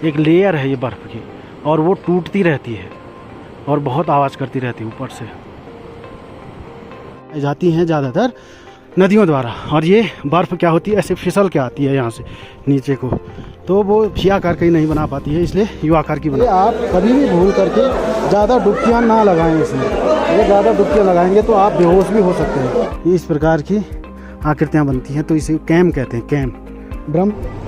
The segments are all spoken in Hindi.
एक लेयर है ये बर्फ़ की, और वो टूटती रहती है और बहुत आवाज़ करती रहती है ऊपर से। जाती हैं ज़्यादातर नदियों द्वारा, और ये बर्फ़ क्या होती है ऐसे फिसल के आती है यहाँ से नीचे को, तो वो वी आकार की नहीं बना पाती है, इसलिए यू आकार की बना। आप कभी भी भूल करके ज़्यादा डुबकियाँ ना लगाएं इसमें, अगर ज़्यादा डुबकियाँ लगाएंगे तो आप बेहोश भी हो सकते हैं। ये इस प्रकार की आकृतियाँ बनती हैं, तो इसे कैम कहते हैं, कैम ब्रह्म।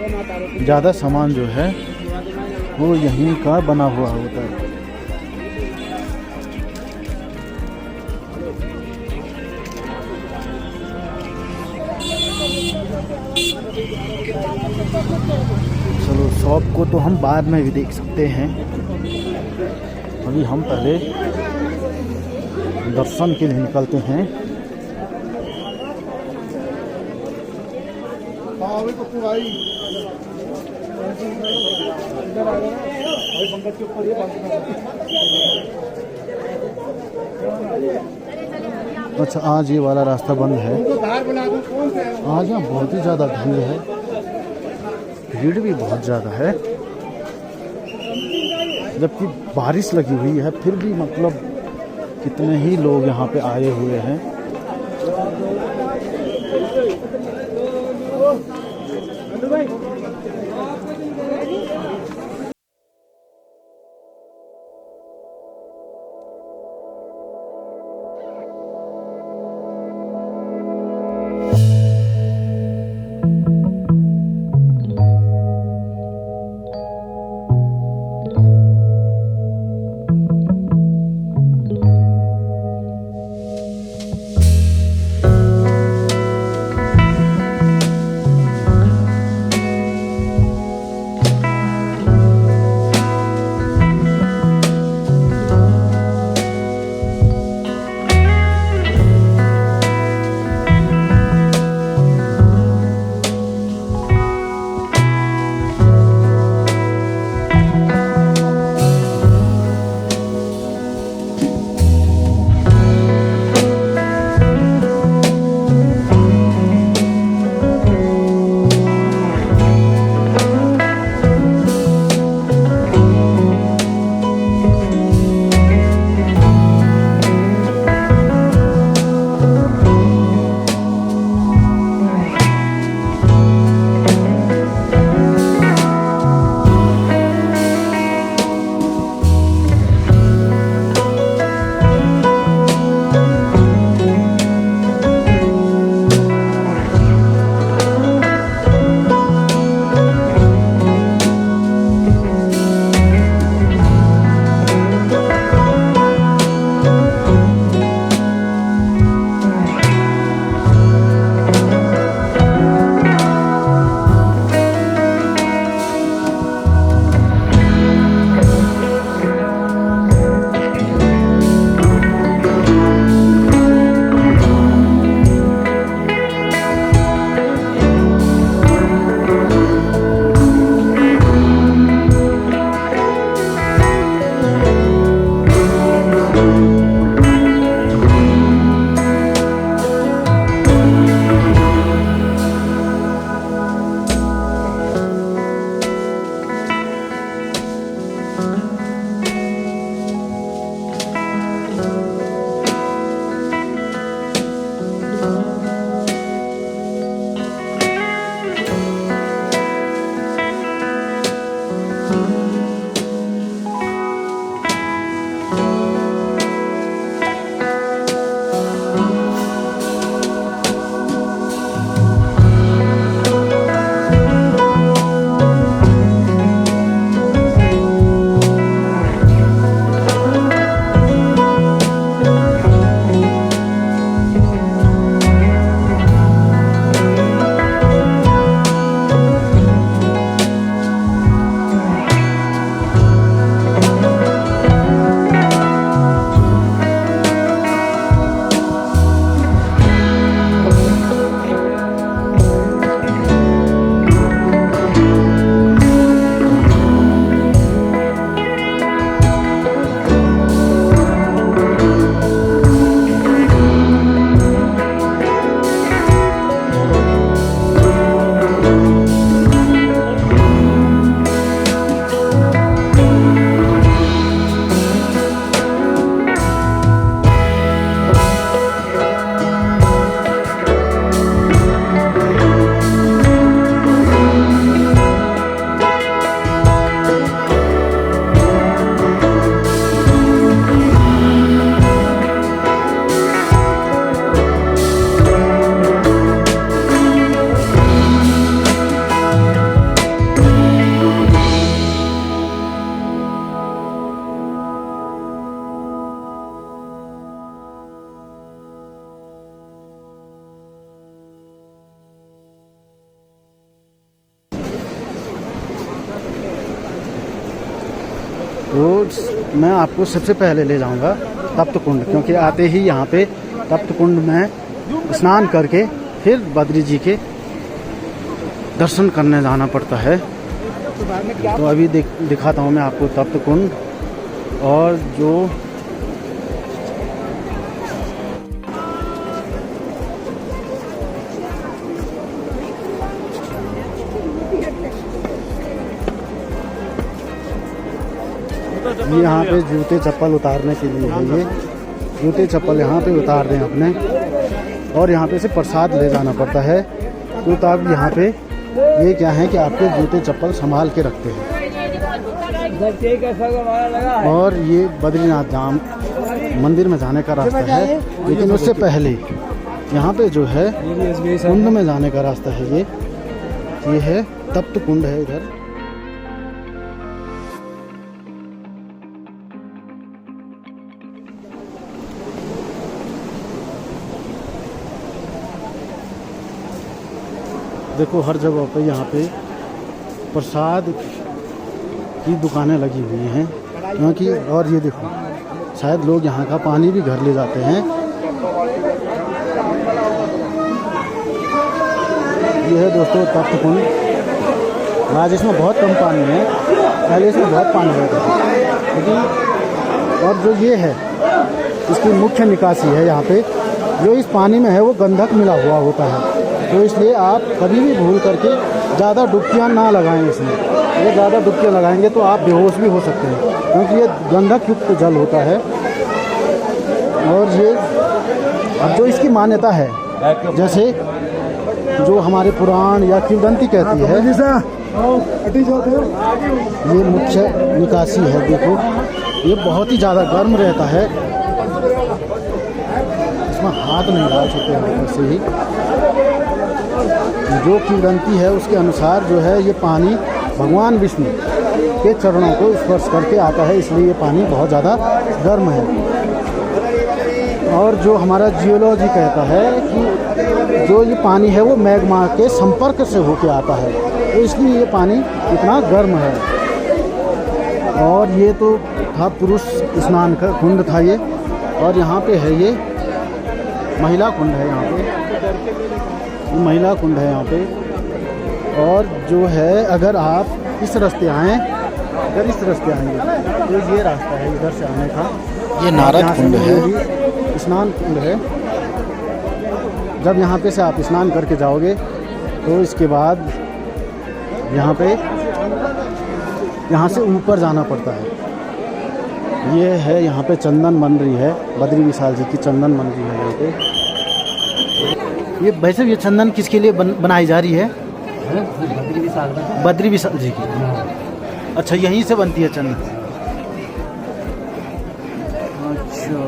ज़्यादा सामान जो है वो यहीं का बना हुआ होता है। चलो शॉप को तो हम बाद में भी देख सकते हैं, अभी हम पहले दर्शन के लिए निकलते हैं। अच्छा, आज ये वाला रास्ता बंद है। आज यहाँ बहुत ही ज़्यादा भीड़ है, भीड़ भी बहुत ज़्यादा है, जबकि बारिश लगी हुई है फिर भी मतलब कितने ही लोग यहाँ पे आए हुए हैं। तो मैं आपको सबसे पहले ले जाऊंगा तप्त कुंड, क्योंकि आते ही यहाँ पे तप्त कुंड में स्नान करके फिर बद्री जी के दर्शन करने जाना पड़ता है। तो अभी दिखाता हूँ मैं आपको तप्त कुंड। और जो यहाँ पे जूते चप्पल उतारने के लिए है, ये जूते चप्पल यहाँ पे उतार दें अपने, और यहाँ पे से प्रसाद ले जाना पड़ता है। तो तब यहाँ पे ये क्या है कि आपके जूते चप्पल संभाल के रखते हैं। और ये बद्रीनाथ धाम मंदिर में जाने का रास्ता है, लेकिन उससे पहले यहाँ पे जो है कुंड में जाने का रास्ता है। ये है तप्त कुंड है इधर। देखो हर जगह पे यहाँ पे प्रसाद की दुकानें लगी हुई हैं, क्योंकि और ये देखो शायद लोग यहाँ का पानी भी घर ले जाते हैं। ये है दोस्तों तप्त कुंड। आज इसमें बहुत कम पानी है, पहले इसमें बहुत पानी रहता था, लेकिन और जो ये है इसकी मुख्य निकासी है यहाँ पे, जो इस पानी में है वो गंधक मिला हुआ होता है। तो इसलिए आप कभी भी भूल करके ज़्यादा डुबकियाँ ना लगाएं इसमें। अगर ज़्यादा डुबकियाँ लगाएंगे तो आप बेहोश भी हो सकते हैं, क्योंकि ये गंधक युक्त जल होता है। और ये अब जो इसकी मान्यता है, जैसे जो हमारे पुराण या किंवदंती कहती है, ये मुख्य निकासी है। देखो ये बहुत ही ज़्यादा गर्म रहता है, इसमें हाथ नहीं डाल सकते आप ऐसे ही। जो किंवदंती है उसके अनुसार जो है ये पानी भगवान विष्णु के चरणों को स्पर्श करके आता है, इसलिए ये पानी बहुत ज़्यादा गर्म है। और जो हमारा जियोलॉजी कहता है कि जो ये पानी है वो मैग्मा के संपर्क से होके आता है, तो इसलिए ये पानी इतना गर्म है। और ये तो था पुरुष स्नान का कुंड था ये, और यहाँ पे है ये महिला कुंड है। यहाँ पे महिला कुंड है यहाँ पे। और जो है अगर आप इस रास्ते आएँ, अगर इस रास्ते आएंगे तो ये रास्ता है इधर से आने का, ये नारद कुंड है, स्नान कुंड है। जब यहाँ पे से आप स्नान करके जाओगे तो इसके बाद यहाँ से ऊपर जाना पड़ता है। ये है यहाँ पे चंदन मंदिर है, बद्री विशाल जी की चंदन मंदिर है यहाँ पे। ये वैसे ये चंदन किसके लिए बनाई जा रही है? बद्री विशाल जी की। अच्छा, यहीं से बनती है चंदन। अच्छा,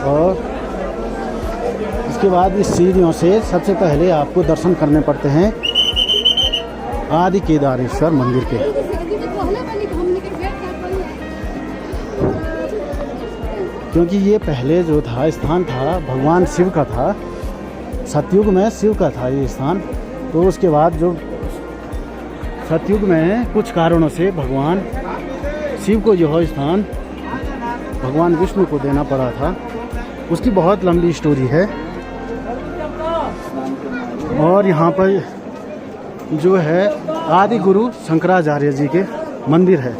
और इसके बाद इस सीढ़ियों से सबसे पहले आपको दर्शन करने पड़ते हैं आदि केदारेश्वर मंदिर के। क्योंकि ये पहले जो था स्थान था भगवान शिव का था, सतयुग में शिव का था ये स्थान। तो उसके बाद जो सतयुग में कुछ कारणों से भगवान शिव को यह स्थान भगवान विष्णु को देना पड़ा था, उसकी बहुत लंबी स्टोरी है। और यहाँ पर जो है आदि गुरु शंकराचार्य जी के मंदिर है।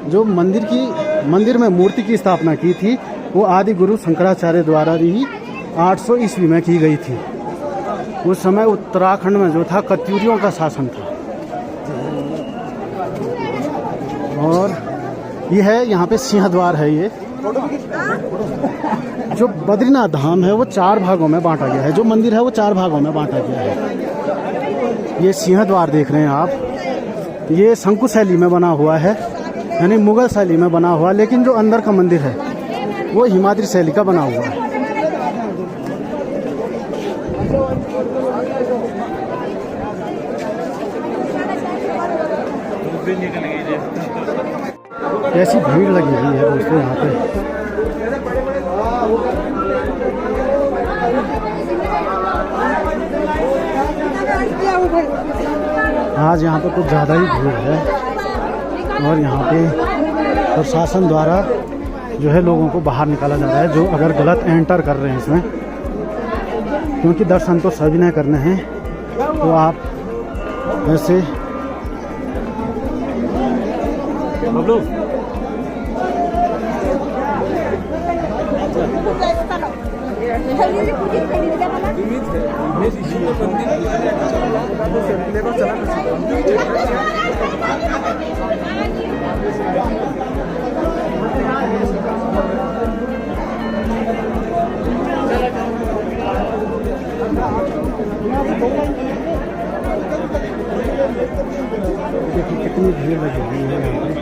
जो मंदिर में मूर्ति की स्थापना की थी वो आदि गुरु शंकराचार्य द्वारा ही 800 ईस्वी में की गई थी। उस समय उत्तराखंड में जो था कत्यूरियों का शासन था। और ये है यहाँ पे सिंहद्वार है। ये जो बद्रीनाथ धाम है वो 4 भागों में बांटा गया है, जो मंदिर है वो 4 भागों में बांटा गया है। ये सिंहद्वार देख रहे हैं आप, ये शंकु शैली में बना हुआ है, यानी मुगल शैली में बना हुआ, लेकिन जो अंदर का मंदिर है वो हिमाद्री शैली का बना हुआ है। ऐसी भीड़ लगी हुई है दोस्तों यहाँ पे। आज यहाँ पे कुछ ज़्यादा ही भीड़ है और यहाँ पे प्रशासन द्वारा जो है लोगों को बाहर निकाला जा रहा है जो अगर गलत एंटर कर रहे हैं इसमें, क्योंकि दर्शन तो सभी ने करने हैं। तो आप ऐसे देखिए कितनी भीड़ लगी हुई है यहाँ पे।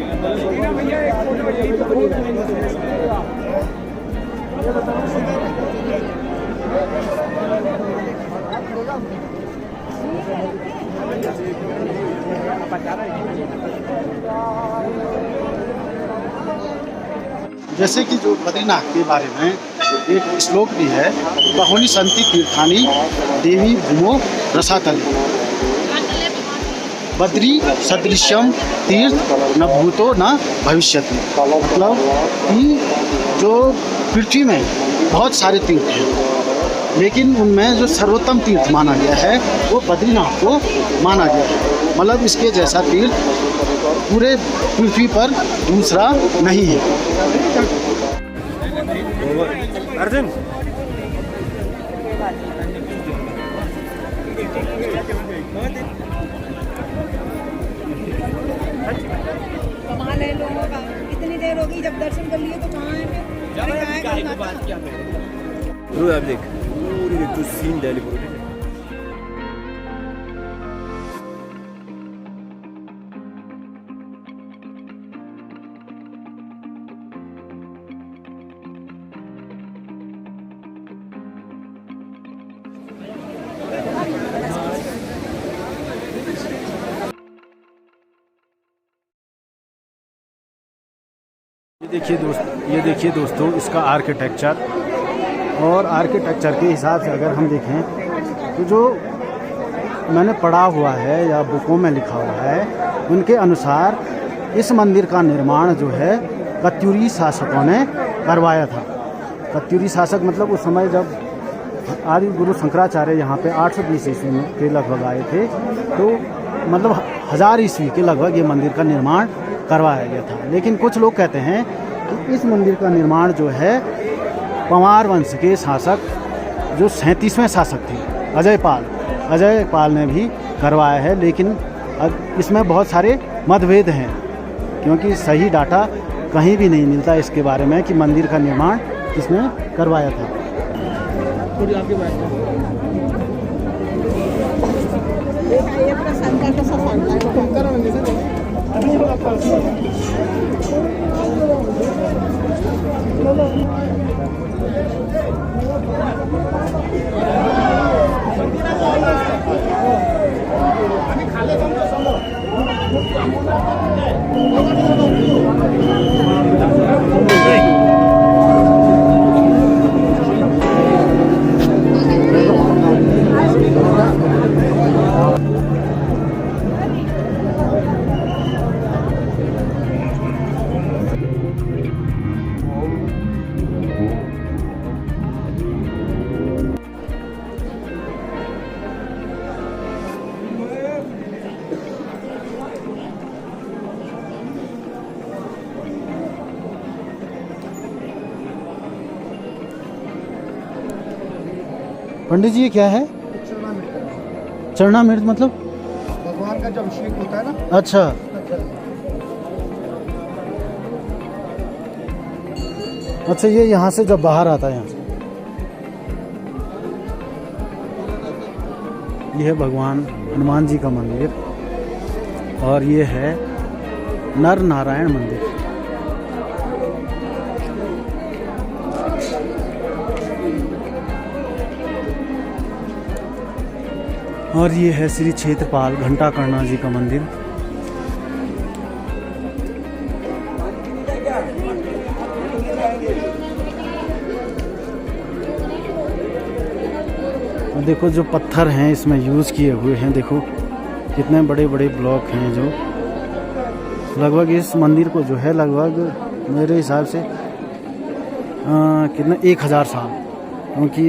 जैसे कि जो बद्रीनाथ के बारे में एक श्लोक भी है, बहूनि सन्ति तीर्थानि देवी भूमो रसातले, बद्री सदृश्यम तीर्थ न भूतो न भविष्यति। मतलब कि जो पृथ्वी में बहुत सारे तीर्थ हैं, लेकिन उनमें जो सर्वोत्तम तीर्थ माना गया है वो बद्रीनाथ को माना गया है। मतलब इसके जैसा तीर्थ पूरे पृथ्वी पर दूसरा नहीं है। अर्जुन कमाल है लोगों का, इतनी देर होगी जब दर्शन कर लिए तो कहाँ है आप देख पूरी जो सीन दिल्ली पूरी। ये देखिए दोस्तों इसका आर्किटेक्चर, और आर्किटेक्चर के हिसाब से अगर हम देखें तो जो मैंने पढ़ा हुआ है या बुकों में लिखा हुआ है उनके अनुसार इस मंदिर का निर्माण जो है कत्यूरी शासकों ने करवाया था। कत्यूरी शासक मतलब उस समय जब आदि गुरु शंकराचार्य यहाँ पे 820 ईस्वी के लगभग आए थे, तो मतलब 1000 ईस्वी के लगभग ये मंदिर का निर्माण करवाया गया था। लेकिन कुछ लोग कहते हैं कि इस मंदिर का निर्माण जो है पंवार वंश के शासक जो 37वें शासक थे अजय पाल ने भी करवाया है। लेकिन इसमें बहुत सारे मतभेद हैं, क्योंकि सही डाटा कहीं भी नहीं मिलता इसके बारे में कि मंदिर का निर्माण किसने करवाया था। पंडित जी ये क्या है? चरणामृत मतलब भगवान का जब अभिषेक होता है ना। अच्छा, अच्छा ये यहाँ से जब बाहर आता है यहाँ से। ये है भगवान हनुमान जी का मंदिर और ये है नर नारायण मंदिर। और ये है श्री क्षेत्रपाल घंटाकर्णा जी का मंदिर। और देखो जो पत्थर हैं इसमें यूज़ किए हुए हैं, देखो कितने बड़े बड़े ब्लॉक हैं जो लगभग इस मंदिर को जो है लगभग मेरे हिसाब से कितना 1000 साल, क्योंकि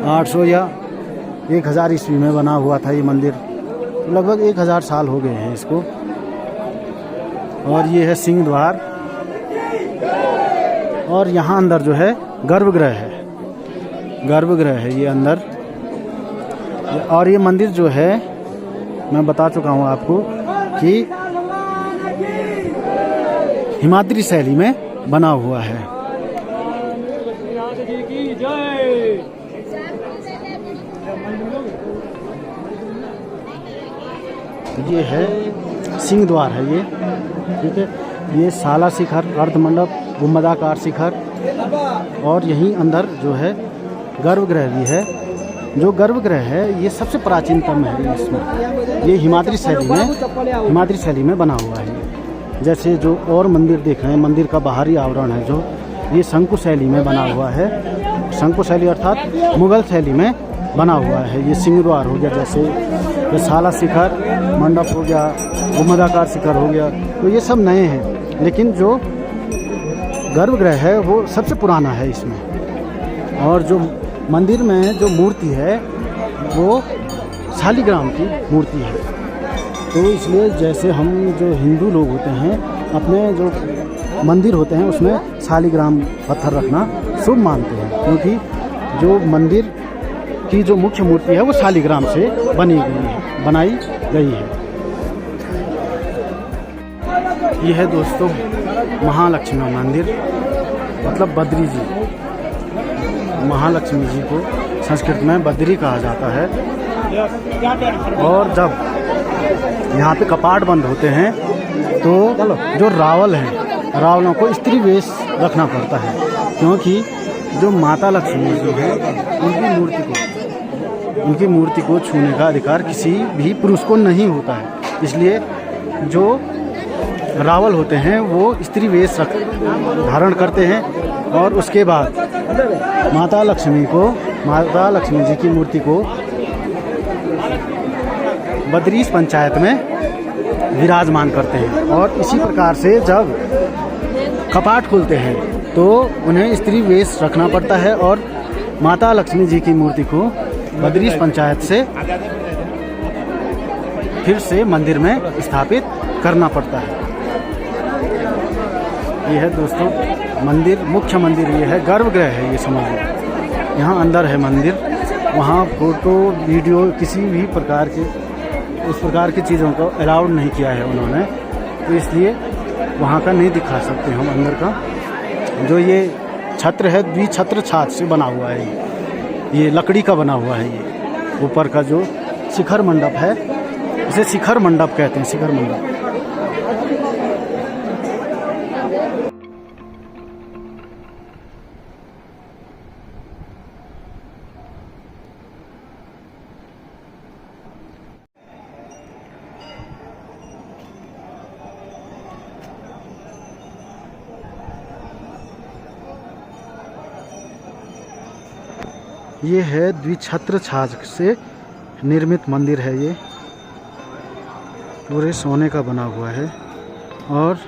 800 या 1000 ईस्वी में बना हुआ था ये मंदिर, तो लगभग 1000 साल हो गए हैं इसको। और ये है सिंह द्वार, और यहाँ अंदर जो है गर्भगृह है, गर्भगृह है ये अंदर। और ये मंदिर जो है मैं बता चुका हूँ आपको कि हिमाद्री शैली में बना हुआ है। ये है सिंह द्वार है ये, ठीक है। ये साला शिखर, अर्धमंडप, गुंबदाकार शिखर, और यहीं अंदर जो है गर्भगृह भी है। जो गर्भगृह है ये सबसे प्राचीनतम है इसमें, ये हिमाद्री शैली में बना हुआ है। जैसे जो और मंदिर देख रहे हैं, मंदिर का बाहरी आवरण है जो, ये शंकु शैली में बना हुआ है। शंकु शैली अर्थात मुगल शैली में बना हुआ है। ये सिंह द्वार हो गया, जैसे ये साला शिखर मंडप हो गया, गुंबदाकार शिखर हो गया, तो ये सब नए हैं। लेकिन जो गर्भगृह है वो सबसे पुराना है इसमें। और जो मंदिर में जो मूर्ति है वो शालिग्राम की मूर्ति है। तो इसलिए जैसे हम जो हिंदू लोग होते हैं अपने जो मंदिर होते हैं उसमें शालिग्राम पत्थर रखना शुभ मानते हैं, क्योंकि जो मंदिर की जो मुख्य मूर्ति है वो शालिग्राम से बनाई गई है। ये है दोस्तों महालक्ष्मी मंदिर, मतलब बद्री जी। महालक्ष्मी जी को संस्कृत में बद्री कहा जाता है। और जब यहाँ पे कपाट बंद होते हैं तो जो रावल हैं, रावलों को स्त्री वेश रखना पड़ता है, क्योंकि जो माता लक्ष्मी जी है उनकी मूर्ति को छूने का अधिकार किसी भी पुरुष को नहीं होता है। इसलिए जो रावल होते हैं वो स्त्री वेश धारण करते हैं, और उसके बाद माता लक्ष्मी जी की मूर्ति को बद्रीश पंचायत में विराजमान करते हैं। और इसी प्रकार से जब कपाट खुलते हैं तो उन्हें स्त्री वेश रखना पड़ता है, और माता लक्ष्मी जी की मूर्ति को बद्रीश पंचायत से फिर से मंदिर में स्थापित करना पड़ता है। ये है दोस्तों मंदिर, मुख्य मंदिर ये है, गर्भगृह है ये समझ लो। यहाँ अंदर है मंदिर, वहाँ फोटो वीडियो किसी भी प्रकार के उस प्रकार की चीज़ों को अलाउड नहीं किया है उन्होंने, तो इसलिए वहाँ का नहीं दिखा सकते हम अंदर का। जो ये छत्र है द्विछत्र छात से बना हुआ है, ये लकड़ी का बना हुआ है। ये ऊपर का जो शिखर मंडप है इसे शिखर मंडप कहते हैं, शिखर मंडप। ये है द्विछत्र छाज से निर्मित मंदिर है। ये पूरे सोने का बना हुआ है, और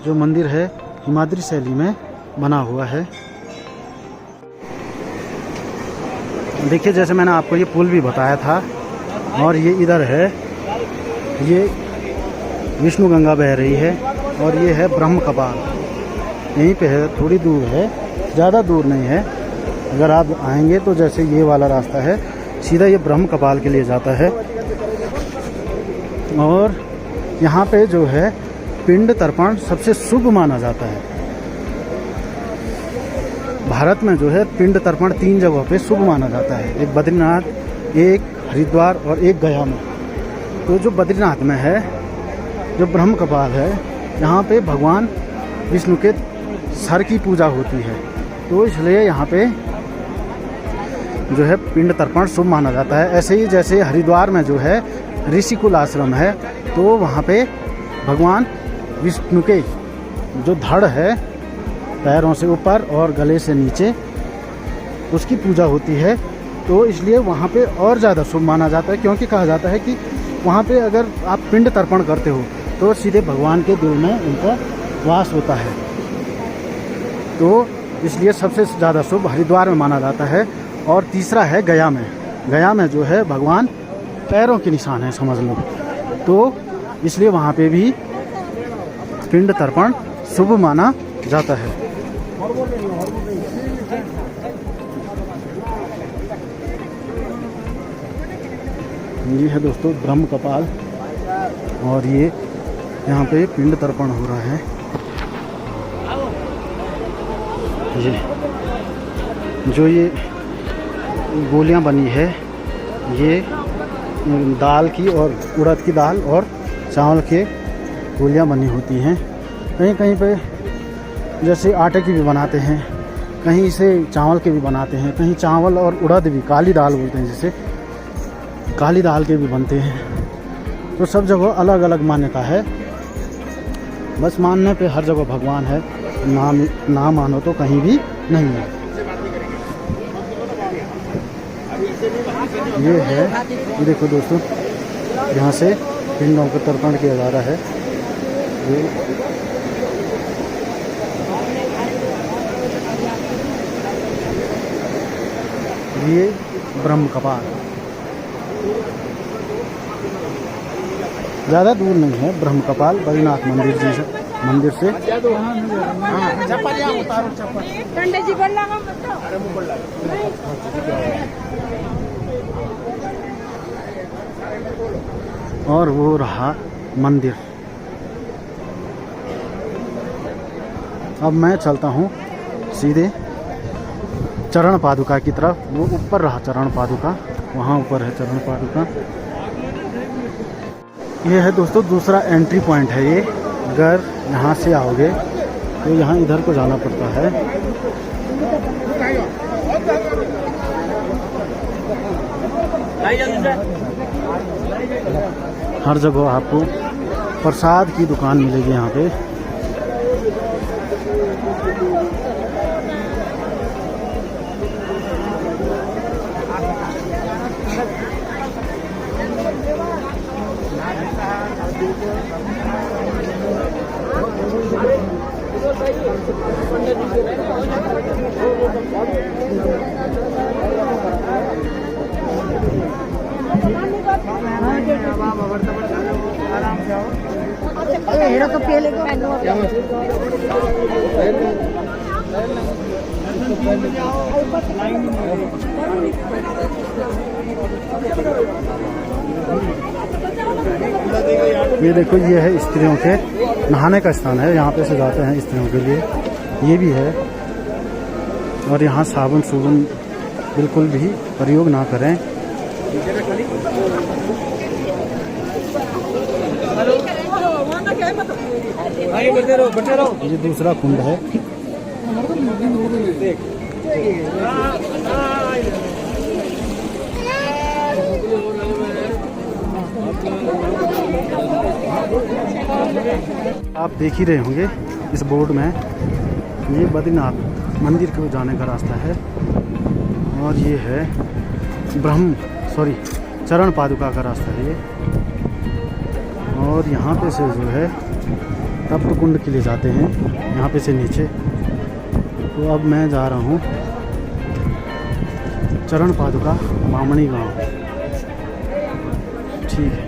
जो मंदिर है हिमाद्री शैली में बना हुआ है। देखिए जैसे मैंने आपको ये पुल भी बताया था, और ये इधर है, ये विष्णु गंगा बह रही है, और ये है ब्रह्म कपाल, यहीं पे है, थोड़ी दूर है, ज़्यादा दूर नहीं है। अगर आप आएंगे तो जैसे ये वाला रास्ता है सीधा ये ब्रह्म कपाल के लिए जाता है। और यहाँ पे जो है पिंड तर्पण सबसे शुभ माना जाता है। भारत में जो है पिंड तर्पण 3 जगहों पे शुभ माना जाता है, एक बद्रीनाथ, एक हरिद्वार और एक गया में। तो जो बद्रीनाथ में है, जो ब्रह्म कपाल है, यहाँ पे भगवान विष्णु के सर की पूजा होती है, तो इसलिए यहाँ पे जो है पिंड तर्पण शुभ माना जाता है। ऐसे ही जैसे हरिद्वार में जो है ऋषिकुल आश्रम है, तो वहाँ पे भगवान विष्णु के जो धड़ है पैरों से ऊपर और गले से नीचे, उसकी पूजा होती है। तो इसलिए वहाँ पे और ज़्यादा शुभ माना जाता है, क्योंकि कहा जाता है कि वहाँ पे अगर आप पिंड तर्पण करते हो तो सीधे भगवान के दिल में उनका वास होता है। तो इसलिए सबसे ज़्यादा शुभ हरिद्वार में माना जाता है। और तीसरा है गया में। गया में जो है भगवान पैरों के निशान है, समझ लो। तो इसलिए वहाँ पे भी पिंड तर्पण शुभ माना जाता है। ये है दोस्तों ब्रह्म कपाल, और ये यहाँ पे पिंड तर्पण हो रहा है। ये जो ये गोलियाँ बनी है, ये दाल की और उड़द की दाल और चावल के गोलियाँ बनी होती हैं। कहीं कहीं पे जैसे आटे की भी बनाते हैं, कहीं इसे चावल के भी बनाते हैं, कहीं चावल और उड़द भी, काली दाल बोलते हैं जिसे, काली दाल के भी बनते हैं। तो सब जगह अलग अलग मान्यता है। बस मानने पे हर जगह भगवान है, ना मानो तो कहीं भी नहीं है। ये है, देखो दोस्तों, यहाँ से पिंडों को तर्पण किया जा रहा है। ये ब्रह्म कपाल ज़्यादा दूर नहीं है। ब्रह्म कपाल बद्रीनाथ मंदिर जी से, मंदिर से और वो रहा मंदिर। अब मैं चलता हूँ सीधे चरण पादुका की तरफ। वो ऊपर रहा चरण पादुका, वहाँ ऊपर है चरण पादुका। ये है दोस्तों दूसरा एंट्री पॉइंट है। ये अगर यहाँ से आओगे तो यहाँ इधर को जाना पड़ता है। हर जगह आपको प्रसाद की दुकान मिलेगी यहाँ पे। तो पहले को ये देखो, ये है स्त्रियों के नहाने का स्थान है। यहाँ पे से जाते हैं स्त्रियों के लिए, ये भी है। और यहाँ साबुन सुबुन बिल्कुल भी प्रयोग ना करें। ये दूसरा कुंड है। आप देख ही रहे होंगे इस बोर्ड में, ये बद्रीनाथ मंदिर को जाने का रास्ता है। और ये है चरण पादुका का रास्ता है ये। और यहाँ पे से जो है तप्त कुंड के लिए जाते हैं, यहाँ पे से नीचे। तो अब मैं जा रहा हूँ चरण पादुका बामणी गांव। ठीक है।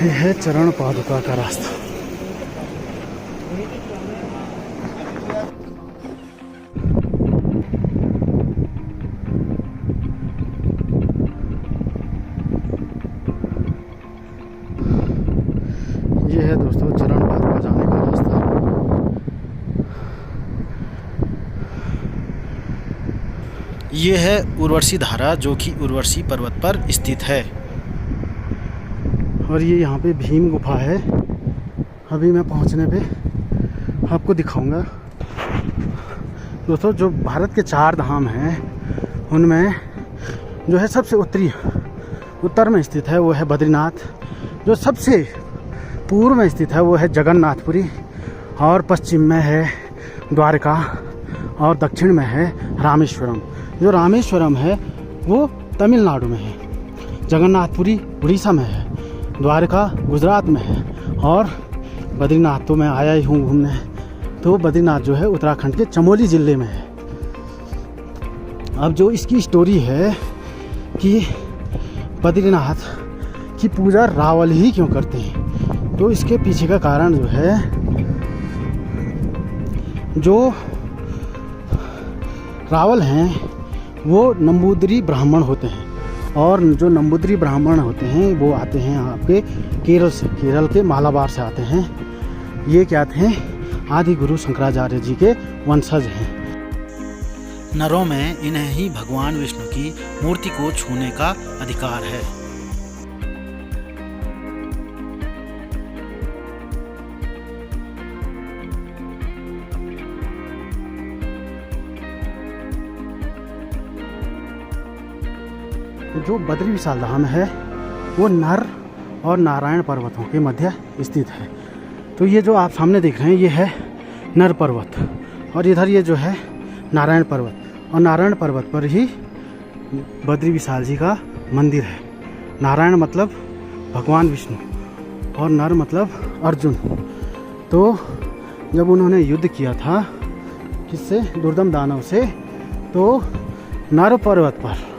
यह है चरण पादुका का रास्ता। ये है दोस्तों चरण पादुका जाने का रास्ता। ये है उर्वशी धारा, जो कि उर्वशी पर्वत पर स्थित है। और ये यहाँ पे भीम गुफा है। अभी मैं पहुँचने पे आपको दिखाऊंगा। दोस्तों, जो भारत के 4 धाम हैं उनमें जो है सबसे उत्तरी उत्तर में स्थित है वो है बद्रीनाथ, जो सबसे पूर्व में स्थित है वो है जगन्नाथपुरी, और पश्चिम में है द्वारका, और दक्षिण में है रामेश्वरम। जो रामेश्वरम है वो तमिलनाडु में है, जगन्नाथपुरी उड़ीसा में है, द्वारका गुजरात में है, और बद्रीनाथ तो मैं आया ही हूँ घूमने। तो बद्रीनाथ जो है उत्तराखंड के चमोली ज़िले में है। अब जो इसकी स्टोरी है कि बद्रीनाथ की पूजा रावल ही क्यों करते हैं, तो इसके पीछे का कारण जो है, जो रावल हैं वो नंबूदरी ब्राह्मण होते हैं, और जो नंबूदरी ब्राह्मण होते हैं वो आते हैं आपके केरल से, केरल के मालाबार से आते हैं। ये क्या थे, आदि गुरु शंकराचार्य जी के वंशज हैं। नरों में इन्हें ही भगवान विष्णु की मूर्ति को छूने का अधिकार है। जो बद्री विशाल धाम है वो नर और नारायण पर्वतों के मध्य स्थित है। तो ये जो आप सामने देख रहे हैं ये है नर पर्वत, और इधर ये जो है नारायण पर्वत, और नारायण पर्वत पर ही बद्री विशाल जी का मंदिर है। नारायण मतलब भगवान विष्णु और नर मतलब अर्जुन। तो जब उन्होंने युद्ध किया था किससे, दुर्दम दानव से, तो नर पर्वत पर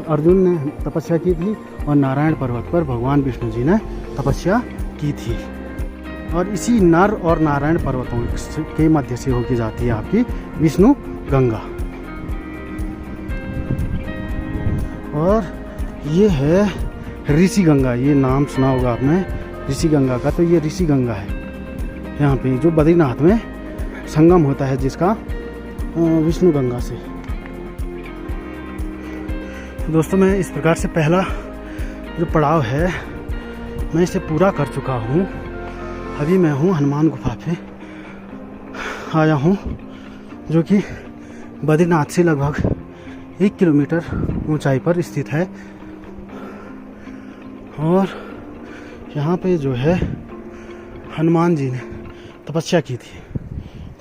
अर्जुन ने तपस्या की थी, और नारायण पर्वत पर भगवान विष्णु जी ने तपस्या की थी। और इसी नर और नारायण पर्वतों के मध्य से होकर जाती है आपकी विष्णु गंगा। और ये है ऋषि गंगा, ये नाम सुना होगा आपने ऋषि गंगा का। तो ये ऋषि गंगा है यहाँ पे, जो बद्रीनाथ में संगम होता है जिसका विष्णु गंगा से। तो दोस्तों मैं इस प्रकार से पहला जो पड़ाव है मैं इसे पूरा कर चुका हूँ। अभी मैं हूँ हनुमान गुफा पे आया हूँ, जो कि बद्रीनाथ से लगभग 1 किलोमीटर ऊंचाई पर स्थित है। और यहाँ पे जो है हनुमान जी ने तपस्या की थी,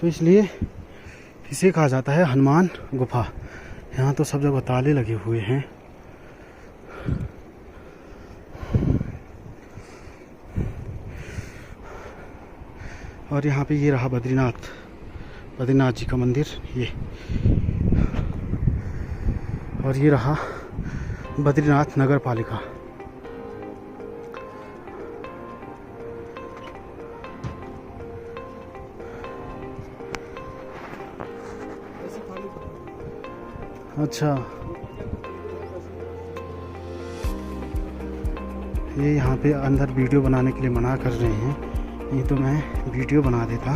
तो इसलिए इसे कहा जाता है हनुमान गुफा। यहाँ तो सब जगह ताले लगे हुए हैं। और यहाँ पे ये रहा बद्रीनाथ जी का मंदिर ये, और ये रहा बद्रीनाथ नगर पालिका। अच्छा, ये यहाँ पे अंदर वीडियो बनाने के लिए मना कर रहे हैं, नहीं तो मैं वीडियो बना देता।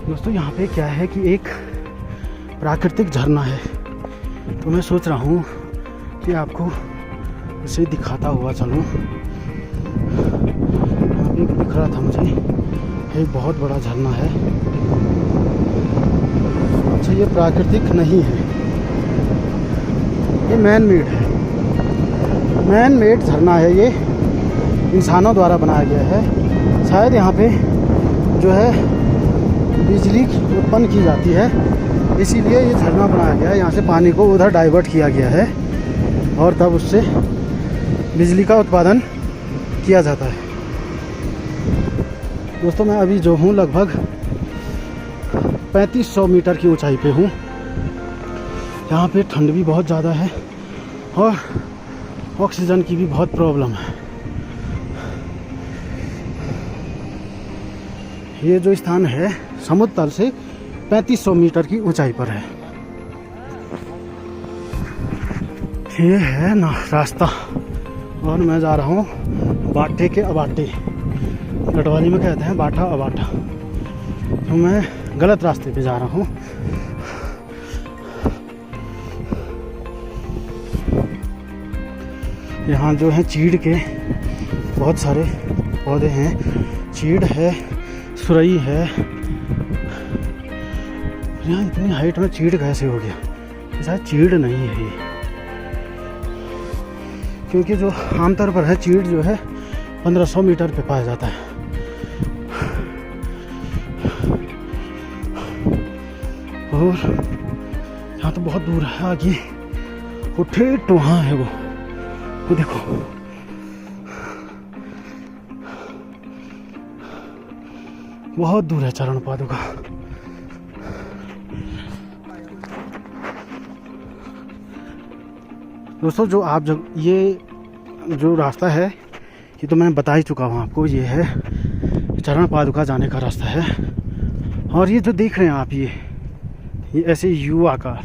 दोस्तों यहाँ पे क्या है कि एक प्राकृतिक झरना है, तो मैं सोच रहा हूँ कि आपको उसे दिखाता हुआ चलूँ। एक दिख रहा था मुझे, एक बहुत बड़ा झरना है। अच्छा, ये प्राकृतिक नहीं है, ये मैन मेड है। मैन मेड झरना है, ये इंसानों द्वारा बनाया गया है। शायद यहाँ पे जो है बिजली उत्पन्न की जाती है, इसीलिए ये झरना बनाया गया है। यहाँ से पानी को उधर डाइवर्ट किया गया है और तब उससे बिजली का उत्पादन किया जाता है। दोस्तों मैं अभी जो हूँ लगभग 3500 मीटर की ऊंचाई पे हूँ। यहाँ पे ठंड भी बहुत ज़्यादा है और ऑक्सीजन की भी बहुत प्रॉब्लम है। ये जो स्थान है समुद्र तल से 3500 मीटर की ऊंचाई पर है। ये है ना रास्ता, और मैं जा रहा हूँ बाटे के अबाटे। लटवाली में कहते हैं बाटा अबाटा। तो मैं गलत रास्ते पे जा रहा हूँ। यहाँ जो है चीड़ के बहुत सारे पौधे हैं। चीड़ है, सुरई है, यहाँ इतनी हाइट में चीड़ कैसे हो गया? ये शायद चीड़ नहीं है ये, क्योंकि जो आमतौर पर है चीड़ जो है 1500 मीटर पे पाया जाता है। और यहाँ तो बहुत दूर है आगे, वो ठेठ वहाँ है वो देखो। बहुत दूर है चरण पादुका। दोस्तों जो आप जब ये जो रास्ता है ये तो मैंने बता ही चुका हूँ आपको, ये है चरण पादुका जाने का रास्ता है। और ये जो देख रहे हैं आप ये ऐसे यू आकार,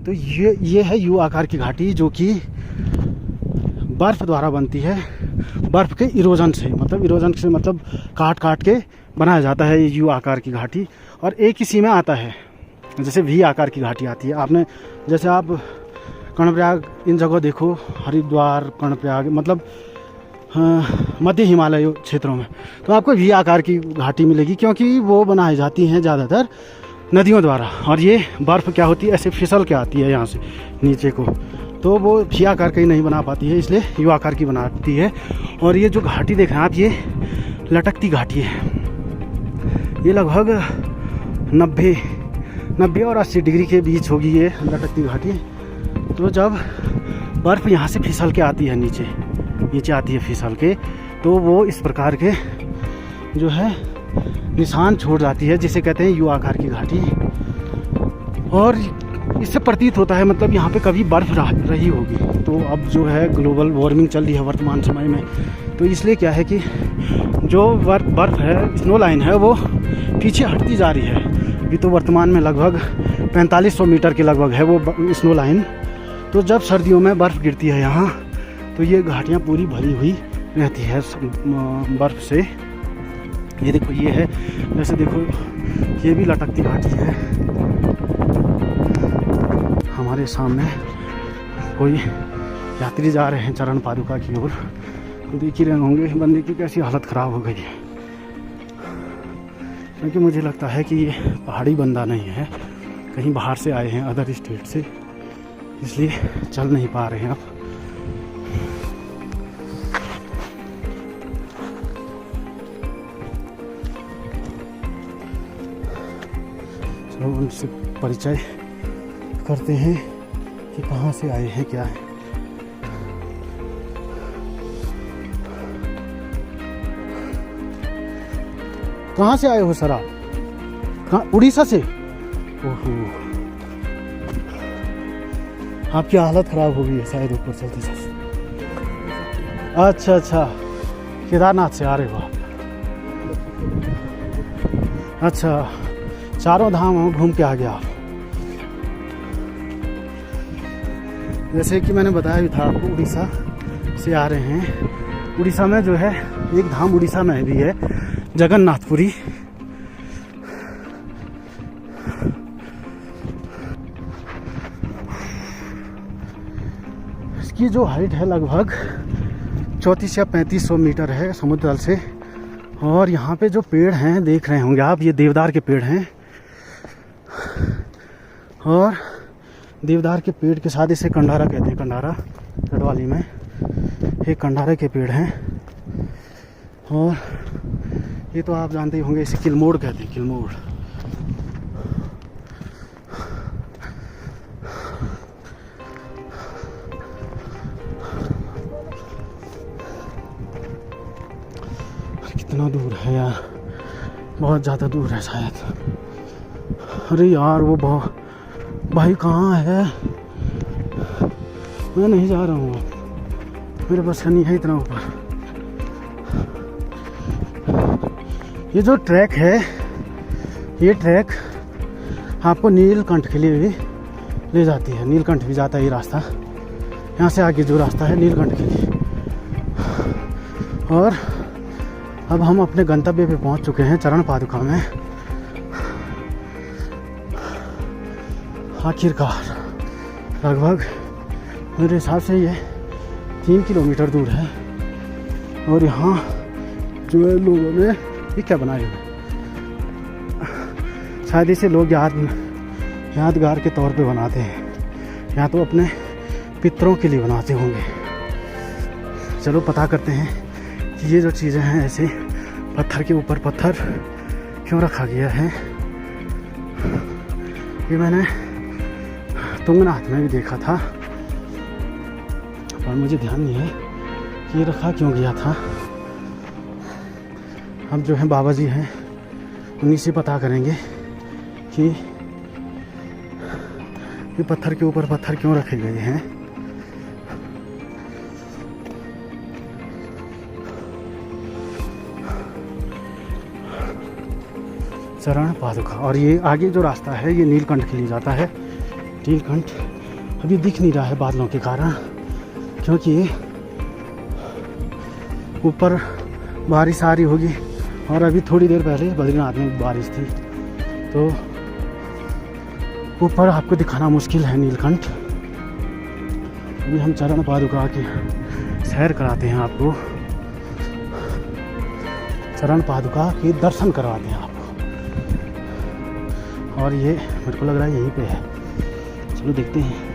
तो ये है यू आकार की घाटी जो कि बर्फ़ द्वारा बनती है, बर्फ़ के इरोजन से, मतलब काट काट के बनाया जाता है ये यू आकार की घाटी। और एक ही सी में आता है, जैसे वी आकार की घाटी आती है। आपने जैसे आप कर्णप्रयाग इन जगह देखो, हरिद्वार, कर्णप्रयाग, मतलब मध्य हिमालय क्षेत्रों में, तो आपको वी आकार की घाटी मिलेगी, क्योंकि वो बनाई जाती हैं ज़्यादातर नदियों द्वारा। और ये बर्फ़ क्या होती है, ऐसे फिसल के आती है यहाँ से नीचे को, तो वो वी आकार की नहीं बना पाती है, इसलिए यू आकार की बनाती है। और ये जो घाटी देख रहे हैं आप, ये लटकती घाटी है। ये लगभग 90 और 80 डिग्री के बीच होगी ये लटकती घाटी। तो जब बर्फ़ यहाँ से फिसल के आती है नीचे आती है फिसल के, तो वो इस प्रकार के जो है निशान छोड़ जाती है, जिसे कहते हैं यू आकार की घाटी। और इससे प्रतीत होता है मतलब यहाँ पे कभी बर्फ़ रही होगी। तो अब जो है ग्लोबल वार्मिंग चल रही है वर्तमान समय में, तो इसलिए क्या है कि जो बर्फ़ है, स्नो लाइन है, वो पीछे हटती जा रही है। अभी तो वर्तमान में लगभग 4500 मीटर के लगभग है वो स्नो लाइन। तो जब सर्दियों में बर्फ़ गिरती है यहाँ, तो ये घाटियाँ पूरी भरी हुई रहती है बर्फ़ से। ये देखो, ये है, जैसे देखो ये भी लटकती घाटी है। हमारे सामने कोई यात्री जा रहे हैं चरण पादुका की ओर, तो देख ही रहे होंगे बंदे की कैसी हालत ख़राब हो गई है। क्योंकि मुझे लगता है कि ये पहाड़ी बंदा नहीं है, कहीं बाहर से आए हैं, अदर स्टेट से, इसलिए चल नहीं पा रहे हैं अब। चलो उनसे परिचय करते हैं कि कहाँ से आए हैं, क्या है। कहाँ से आए हो सर आप? कहाँ? उड़ीसा से? ओहो, आपकी हालत ख़राब हो गई है शायद ऊपर चलते चलते। अच्छा, केदारनाथ से आ रहे हो आप? अच्छा, चारों धाम घूम के आ गया आप। जैसे कि मैंने बताया भी था आपको, उड़ीसा से आ रहे हैं। उड़ीसा में जो है एक धाम उड़ीसा में भी है, जगन्नाथपुरी। इसकी जो हाइट है लगभग 3400 या 3500 मीटर है समुद्र तल से। और यहाँ पे जो पेड़ हैं देख रहे होंगे आप, ये देवदार के पेड़ हैं। और देवदार के पेड़ के साथ इसे कंडारा कहते हैं, कंडारा गढ़वाली में ये कंडारे के पेड़ हैं। और ये तो आप जानते ही होंगे, इसे किलमोड़ कहते हैं, किलमोड़। कितना दूर है यार, बहुत ज़्यादा दूर है शायद। अरे यार वो भाई कहाँ है? मैं नहीं जा रहा हूँ, मेरे पास नहीं है इतना ऊपर। ये जो ट्रैक है, ये ट्रैक आपको नीलकंठ के लिए भी ले जाती है। नीलकंठ भी जाता है ये रास्ता, यहाँ से आगे जो रास्ता है नीलकंठ के लिए। और अब हम अपने गंतव्य पे पहुँच चुके हैं, चरण पादुका में। आखिरकार लगभग मेरे हिसाब से ये 3 किलोमीटर दूर है। और यहाँ जो लोगों ने ये क्या बनाए हुए, शायद इसे लोग याद यादगार के तौर पे बनाते हैं, या तो अपने पितरों के लिए बनाते होंगे। चलो पता करते हैं कि ये जो चीज़ें हैं ऐसे पत्थर के ऊपर पत्थर क्यों रखा गया है। ये मैंने तुंगनाथ में भी देखा था, पर मुझे ध्यान नहीं है कि ये रखा क्यों गया था। हम जो हैं बाबा जी हैं, उन्हीं से पता करेंगे कि ये पत्थर के ऊपर पत्थर क्यों रखे गए हैं। चरण पादुका। और ये आगे जो रास्ता है ये नीलकंठ के लिए जाता है। नीलकंठ अभी दिख नहीं रहा है बादलों के कारण, क्योंकि ऊपर बारिश आ रही होगी, और अभी थोड़ी देर पहले बद्रीनाथ में बारिश थी, तो ऊपर आपको दिखाना मुश्किल है नीलकंठ। अभी हम चरण पादुका की सैर कराते हैं आपको, चरण पादुका के दर्शन करवाते हैं आपको। और ये मेरे को लग रहा है यहीं पे है, चलो देखते हैं।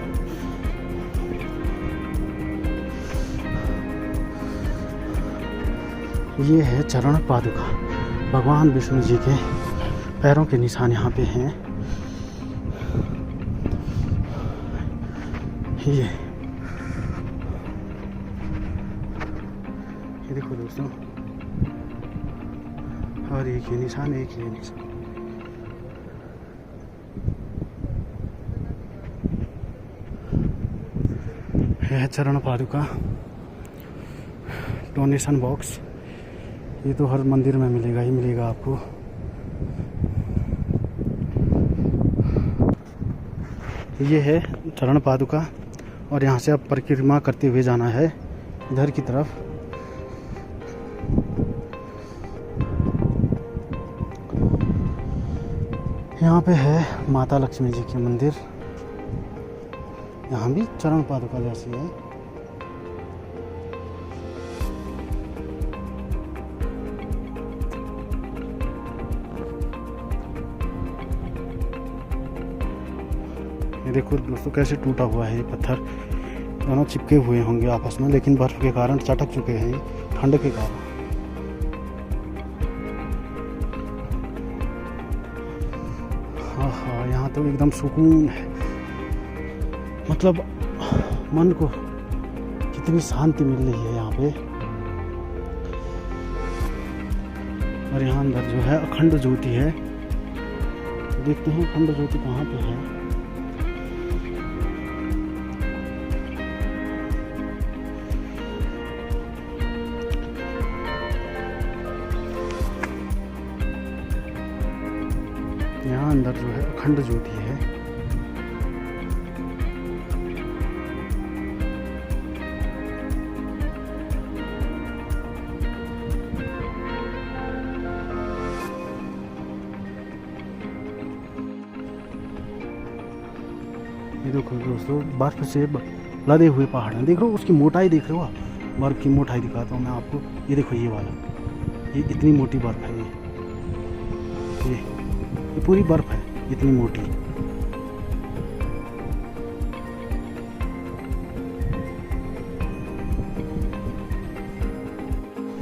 ये है चरण पादुका, भगवान विष्णु जी के पैरों के निशान यहाँ पे हैं। ये देखो दोस्तों, और एक ये निशान, एक ये निशान। है चरण पादुका डोनेशन बॉक्स। ये तो हर मंदिर में मिलेगा ही मिलेगा आपको। ये है चरण पादुका, और यहाँ से आप परिक्रमा करते हुए जाना है इधर की तरफ। यहाँ पे है माता लक्ष्मी जी के मंदिर, यहाँ भी चरण पादुका जैसी है। ये देखो दोस्तों कैसे टूटा हुआ है ये पत्थर, दोनों चिपके हुए होंगे आपस में, लेकिन बर्फ के कारण चटक चुके हैं ठंड के कारण। हाँ हाँ, यहाँ तो एकदम सुकून है, मतलब मन को कितनी शांति मिल रही है यहाँ पे। और यहाँ अंदर जो है अखंड ज्योति है, देखते हैं अखंड ज्योति कहाँ पे है। यहाँ अंदर जो है अखंड ज्योति है। ये देखो दोस्तों, बर्फ से लदे हुए पहाड़ हैं। देख रहे हो उसकी मोटाई, देख रहे हो आप, बर्फ की मोटाई दिखाता हूँ मैं आपको। ये देखो ये वाला, ये इतनी मोटी बर्फ है, ये पूरी बर्फ है इतनी मोटी।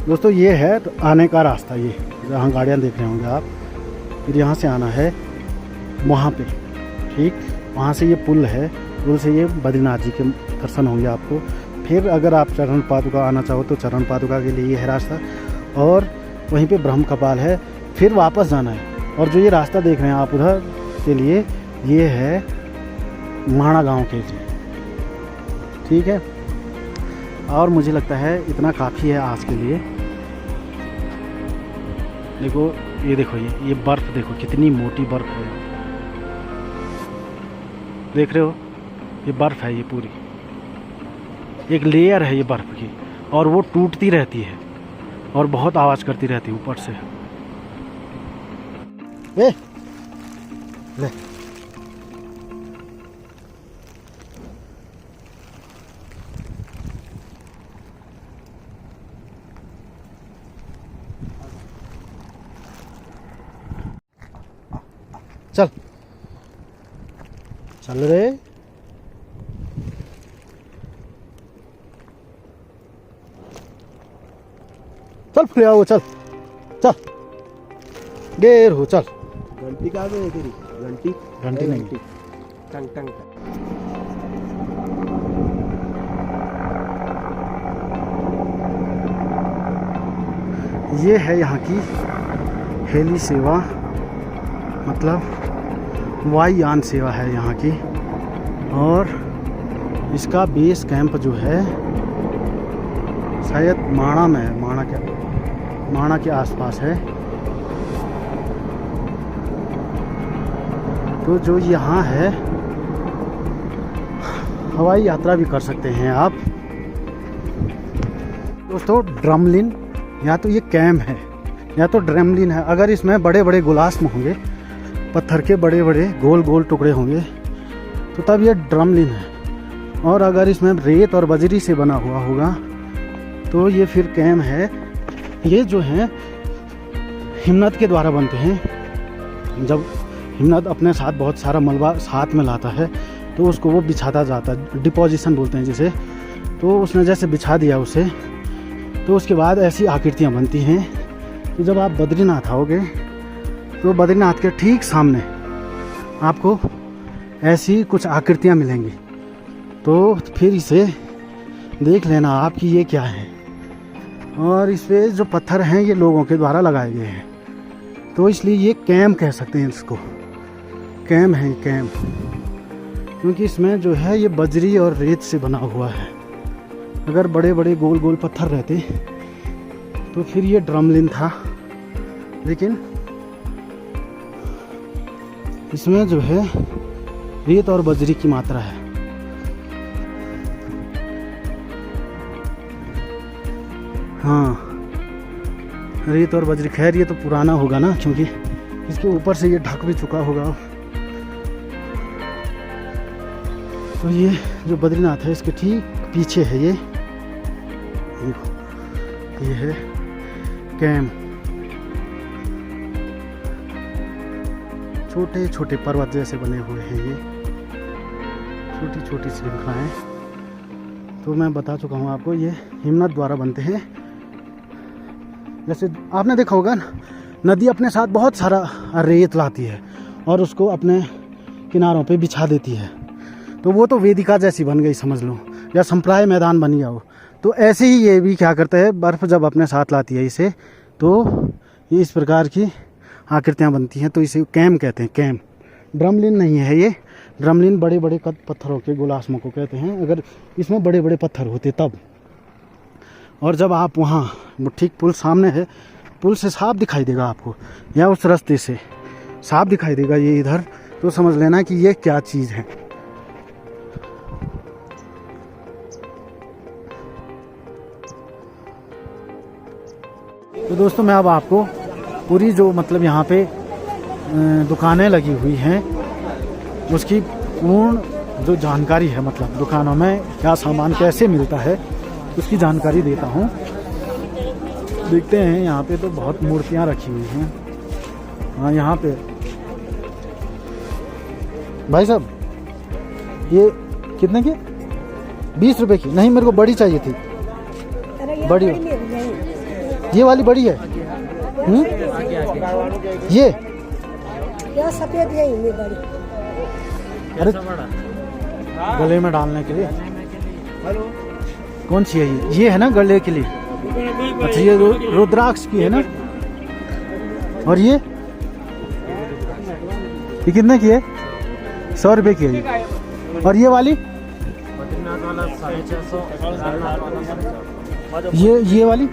दोस्तों ये है आने का रास्ता, ये जहाँ गाड़ियाँ देख रहे होंगे आप, फिर यहाँ से आना है वहाँ पे, ठीक, वहाँ से ये पुल है, पुल से ये बद्रीनाथ जी के दर्शन होंगे आपको। फिर अगर आप चरण पादुका आना चाहो तो चरण पादुका के लिए ये है रास्ता, और वहीं पे ब्रह्म कपाल है, फिर वापस जाना है। और जो ये रास्ता देख रहे हैं आप उधर के लिए, ये है माणा गांव के लिए, ठीक है। और मुझे लगता है इतना काफ़ी है आज के लिए। देखो ये देखो, ये बर्फ़ देखो कितनी मोटी बर्फ़ है, देख रहे हो, ये बर्फ़ है, ये पूरी एक लेयर है ये बर्फ़ की, और वो टूटती रहती है और बहुत आवाज़ करती रहती है ऊपर से। ले चल, चल रहे चल फिर आओ चल चल देर हो चल घंटी कहाँ गई है तेरी? घंटी घंटी नहीं टंग टंग ये है यहाँ की हेली सेवा, मतलब वायुयान सेवा है यहाँ की। और इसका बेस कैंप जो है शायद माणा में है, माणा के आसपास है। तो जो यहाँ है हवाई यात्रा भी कर सकते हैं आप दोस्तों। ड्रमलिन या तो ये कैम है या तो ड्रमलिन है। अगर इसमें बड़े बड़े गुलास्म होंगे, पत्थर के बड़े बड़े गोल गोल टुकड़े होंगे तो तब ये ड्रमलिन है। और अगर इसमें रेत और बजरी से बना हुआ होगा तो ये फिर कैम है। ये जो है हिमनद के द्वारा बनते हैं। जब हिमनद अपने साथ बहुत सारा मलबा साथ में लाता है तो उसको वो बिछाता जाता है, डिपोजिशन बोलते हैं जिसे। तो उसने जैसे बिछा दिया उसे, तो उसके बाद ऐसी आकृतियाँ बनती हैं। तो जब आप बद्रीनाथ आओगे तो बद्रीनाथ के ठीक सामने आपको ऐसी कुछ आकृतियाँ मिलेंगी। तो फिर इसे देख लेना आप कि ये क्या है। और इस पे जो पत्थर हैं ये लोगों के द्वारा लगाए गए हैं, तो इसलिए ये कैम कह सकते हैं इसको। कैम है कैम, क्योंकि इसमें जो है ये बजरी और रेत से बना हुआ है। अगर बड़े बड़े गोल गोल पत्थर रहते तो फिर ये ड्रमलिन था, लेकिन इसमें जो है रेत और बजरी की मात्रा है। हाँ, रेत और बजरी। खैर ये तो पुराना होगा ना, क्योंकि इसके ऊपर से ये ढक भी चुका होगा। तो ये जो बद्रीनाथ है इसके ठीक पीछे है ये देखो, ये है कैम। छोटे छोटे पर्वत जैसे बने हुए हैं ये, छोटी छोटी श्रृंखलाएं। तो मैं बता चुका हूँ आपको, ये हिमनद द्वारा बनते हैं। जैसे आपने देखा होगा ना, नदी अपने साथ बहुत सारा रेत लाती है और उसको अपने किनारों पे बिछा देती है। तो वो तो वेदिका जैसी बन गई समझ लो, या संप्राय मैदान बन गया हो। तो ऐसे ही ये भी क्या करता है, बर्फ़ जब अपने साथ लाती है इसे, तो ये इस प्रकार की आकृतियाँ बनती हैं। तो इसे कैम कहते हैं, कैम। ड्रमलिन नहीं है ये। ड्रमलिन बड़े बड़े पत्थरों के गुलास्मों को कहते हैं, अगर इसमें बड़े बड़े पत्थर होते तब। और जब आप वहाँ ठीक पुल सामने है, पुल से साफ दिखाई देगा आपको, या उस रास्ते से साफ दिखाई देगा ये इधर, तो समझ लेना कि ये क्या चीज़ है। तो दोस्तों मैं अब आपको पूरी जो मतलब यहाँ पे दुकानें लगी हुई हैं उसकी पूर्ण जो जानकारी है, मतलब दुकानों में क्या सामान कैसे मिलता है उसकी जानकारी देता हूँ। देखते हैं यहाँ पे तो बहुत मूर्तियाँ रखी हुई हैं। हाँ यहाँ पे भाई साहब ये कितने की? 20 रुपए की। नहीं मेरे को बड़ी चाहिए थी, बड़ी। ये वाली बड़ी है। ये सफेद यही बड़ी। अरे गले में डालने के लिए कौन सी है ये है ना गले के लिए। अच्छा ये रुद्राक्ष की है ना। और ये कितने की है? 100 रुपए की है ये। और ये वाली ये वाली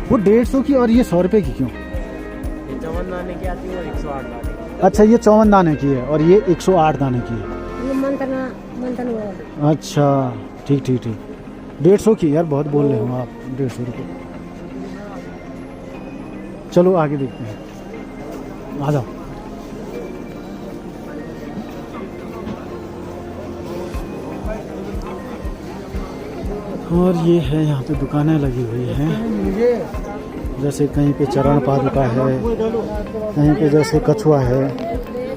वो 150 की, और ये 100 रुपए की क्यों? ये 54 दाने की आती है और 108 दाने की। अच्छा ये 54 दाने की है और ये 108 दाने की है। ये मंथन हुआ। अच्छा ठीक ठीक ठीक। 150 की यार, बहुत बोल रहे हो आप। 150 रुपये। चलो आगे देखते हैं, आ जाओ। और ये है यहाँ पे दुकानें लगी हुई हैं, जैसे कहीं पे चरण पादुका है, कहीं पे जैसे कछुआ है,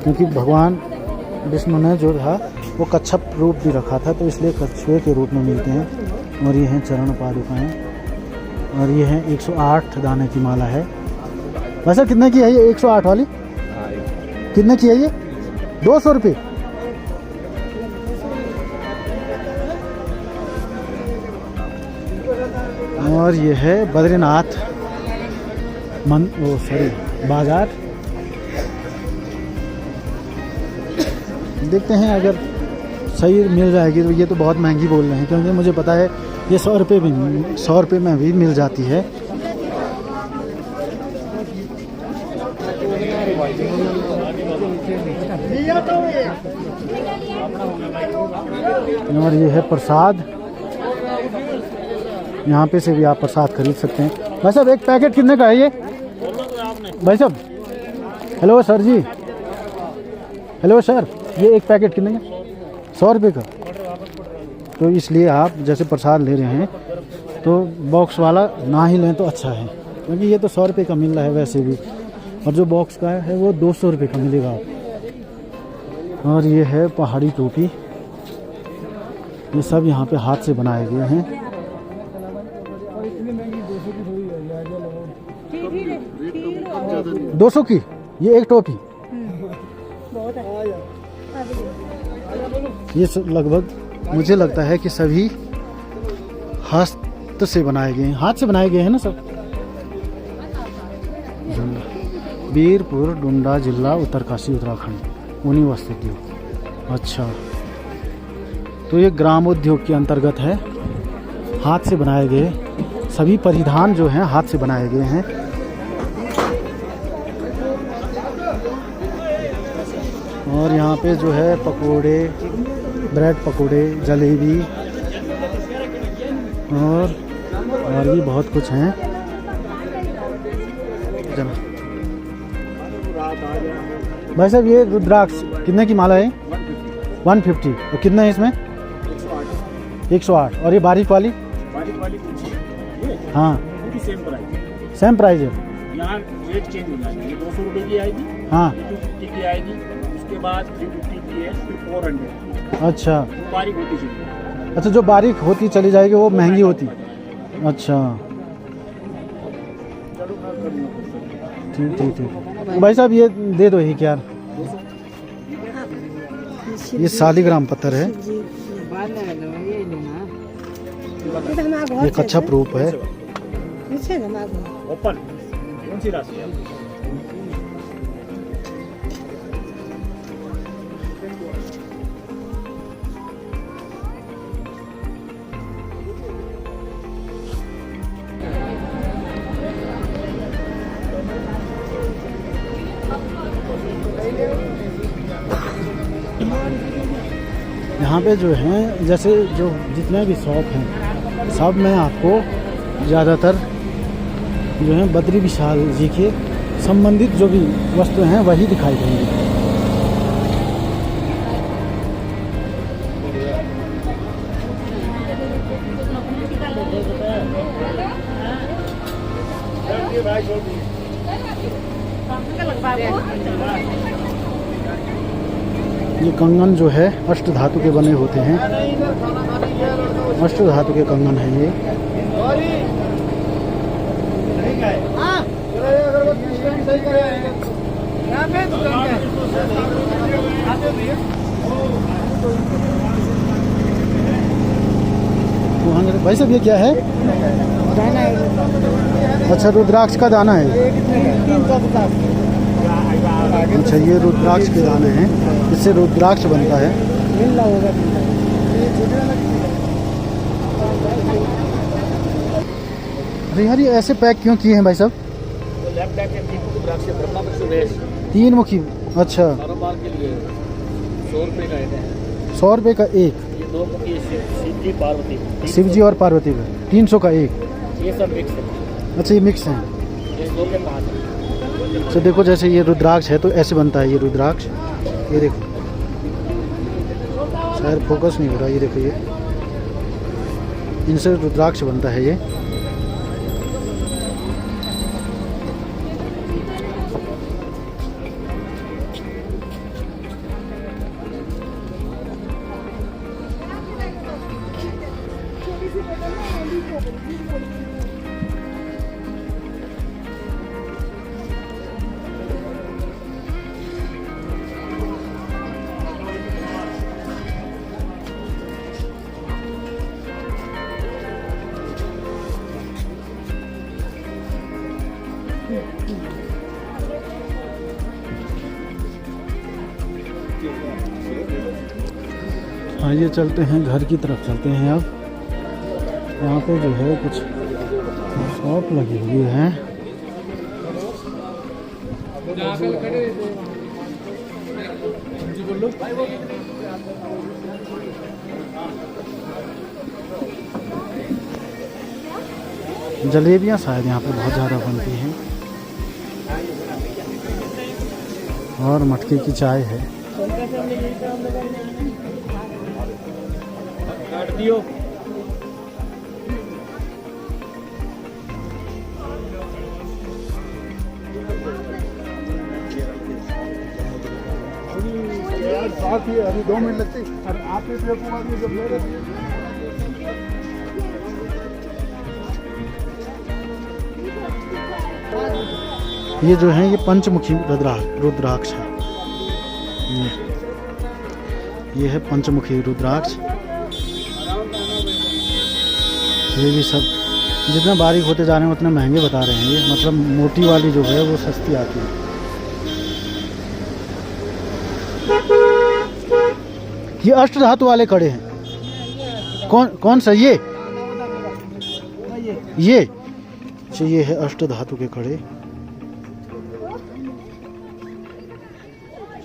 क्योंकि भगवान विष्णु ने जो था वो कच्छप रूप भी रखा था, तो इसलिए कछुए के रूप में मिलते हैं। और ये हैं चरण पादुकाएँ, और ये है 108 दाने की माला है। वैसे कितने की है ये 108 वाली? कितने की है ये? 200 रुपये। और ये है बद्रीनाथ बाजार। देखते हैं अगर सही मिल जाएगी तो। ये तो बहुत महंगी बोल रहे हैं, क्योंकि मुझे पता है ये 100 रुपये में भी मिल जाती है। और ये है प्रसाद, यहाँ पे से भी आप प्रसाद खरीद सकते हैं। भाई साहब एक पैकेट कितने का है ये? भाई साहब हेलो सर जी, हेलो सर, ये एक पैकेट कितने का? 100 रुपये का। तो इसलिए आप जैसे प्रसाद ले रहे हैं तो बॉक्स वाला ना ही लें तो अच्छा है, क्योंकि ये तो 100 रुपये का मिल रहा है वैसे भी, और जो बॉक्स का है वो 200 रुपये का मिलेगा आप। और ये है पहाड़ी टोपी, ये सब यहाँ पे हाथ से बनाए गए हैं। 200 की ये एक टोपी। ये लगभग मुझे लगता है कि सभी हाथ से बनाए गए हैं, हाथ से बनाए गए हैं ना सब। बीरपुर डुंडा जिला उत्तरकाशी उत्तराखंड उन्हीं वस्तु। अच्छा, तो ये ग्रामोद्योग के अंतर्गत है। हाथ से बनाए गए सभी परिधान जो हैं हाथ से बनाए गए हैं। और यहाँ पे जो है पकोड़े, ब्रेड पकोड़े, जलेबी और भी बहुत कुछ हैं। भाई साहब ये रुद्राक्ष कितने की माला है? 150। और कितना है इसमें? 108। और ये बारीक वाली? हाँ सेम प्राइस है। यहाँ रेट चेंज हो जाएगी। ये 200 रुपये की आएगी, हाँ 250 की आएगी, उसके बाद 350 की है, फिर 400। अच्छा, बारीक होती चली। अच्छा जो बारीक होती चली जाएगी वो महंगी होती। अच्छा ठीक ठीक ठीक। भाई साहब ये दे दो ही क्या? ये शालिग्राम पत्थर है, ये कच्छप रूप है। ओपन कौन सी राशि है? यहाँ पे जो हैं जैसे जो जितने भी शॉप हैं सब में आपको ज़्यादातर जो है बद्री विशाल जी के संबंधित जो भी वस्तु हैं वही दिखाई देंगी। ये कंगन जो है अष्ट धातु के बने होते हैं, अष्ट धातु के कंगन है ये। भाई साहब ये क्या है? दाना है। अच्छा रुद्राक्ष का दाना है। 350। अच्छा ये रुद्राक्ष के दाने हैं, इससे रुद्राक्ष बनता है। अरे यार ये ऐसे पैक क्यों किए हैं भाई साहब? तीन मुखी। अच्छा 100 रुपये का एक। शिव जी और पार्वती का 300 का एक। ये सब मिक्स है। अच्छा ये मिक्स हैं। तो देखो जैसे ये रुद्राक्ष है तो ऐसे बनता है ये रुद्राक्ष। ये देखो शायद फोकस नहीं हो रहा, ये देखो ये इनसे रुद्राक्ष बनता है ये। आइए चलते हैं घर की तरफ चलते हैं। अब यहाँ पे जो है कुछ शॉप लगी हुई है। जलेबियाँ शायद यहाँ पे बहुत ज़्यादा बनती हैं और मटके की चाय है। काट दियो। साथ ही अभी 2 मिनट लगते और आप जब ले रहे थे। ये जो है ये पंचमुखी रुद्राक्ष है। ये है पंचमुखी रुद्राक्ष। ये भी सब जितना बारीक होते जा रहे हैं उतना महंगे बता रहे हैं। ये मतलब मोटी वाली जो है वो सस्ती आती है। ये अष्ट धातु वाले कड़े हैं। कौन सा ये अच्छा ये है अष्ट धातु के कड़े।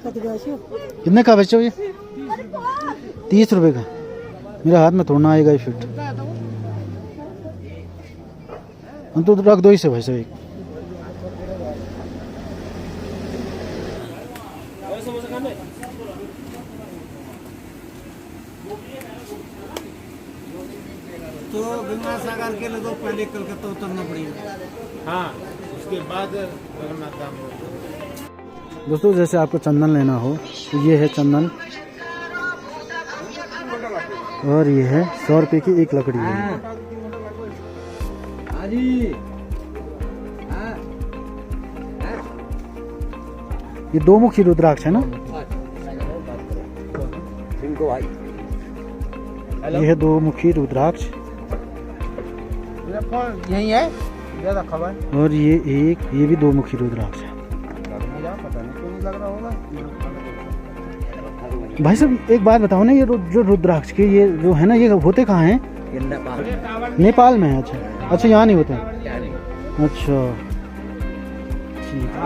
कितने का बच्चों ये 30 रुपए का। मेरे हाथ में थोड़ा आएगा ये फिट। हम तो रख दो इसे भाई साहब एक। तो गंगा सागर के लिए तो पहले कलकत्ता उतरना पड़ेगा। हाँ, उसके बाद जगन्नाथ धाम। दोस्तों जैसे आपको चंदन लेना हो तो ये है चंदन और ये है 100 रुपए की एक लकड़ी है। ये 2 मुखी रुद्राक्ष है ना। ये है 2 मुखी रुद्राक्ष यही है ज्यादा खबर। और ये भी 2 मुखी रुद्राक्ष है। पता नहीं क्यों नहीं लग रहा होगा। भाई साहब एक बात बताओ ना, ये जो रुद्राक्ष के ये जो है ना ये होते कहाँ हैं? नेपाल में है। अच्छा यहाँ नहीं होते। अच्छा ठीक है।